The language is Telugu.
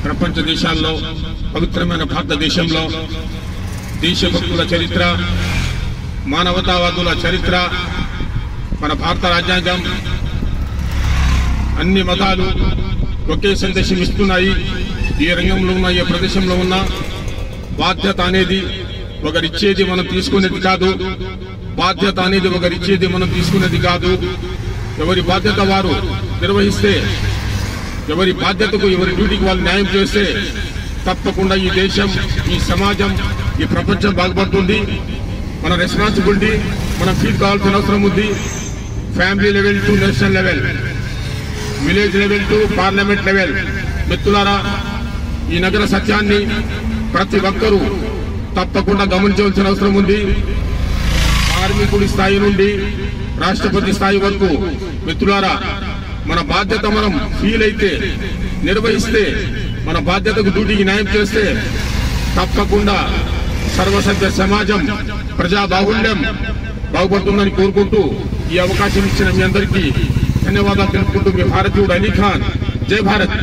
ప్రపంచ దేశాల్లో పవిత్రమైన భారతదేశంలో దేశభక్తుల చరిత్ర, మానవతావాదుల చరిత్ర, మన భారత రాజ్యాంగం అన్ని మతాలు ఒకే సందేశం ఇస్తున్నాయి. ఏ రంగంలో ఉన్నా, ఏ ప్రదేశంలో ఉన్నా బాధ్యత అనేది ఒకరిచ్చేది మనం తీసుకునేది కాదు. బాధ్యత అనేది ఒకరిచ్చేది మనం తీసుకునేది కాదు. ఎవరి బాధ్యత వారు నిర్వహిస్తే, ఎవరి బాధ్యతకు ఎవరి డ్యూటీకి వాళ్ళు న్యాయం చేస్తే తప్పకుండా ఈ దేశం, ఈ సమాజం, ఈ ప్రపంచం బాగుపడుతుంది. మన రెస్పాన్సిబిలిటీ మనం ఫీల్ కావాల్సిన అవసరం ఉంది. Family level to national level, village level to parliament level. మిత్రులారా, ఈ నగర సత్యాన్ని ప్రతి ఒక్కరూ తప్పకుండా గమనించవలసిన అవసరం ఉంది. కార్మికుడి స్థాయి నుండి రాష్ట్రపతి స్థాయి వరకు మిత్రులారా, మన బాధ్యత మనం ఫీల్ అయితే, నిర్వహిస్తే, మన బాధ్యతకు డ్యూటీకి న్యాయం చేస్తే తప్పకుండా సర్వసభ్య సమాజం, ప్రజా బాహుళ్యం బాగుపడుతుందని కోరుకుంటూ ఈ అవకాశం ఇచ్చిన మీ అందరికీ ధన్యవాదాలు తెలుపుకుంటూ మీ భారతీయుడు అలీ ఖాన్. జై భారత్.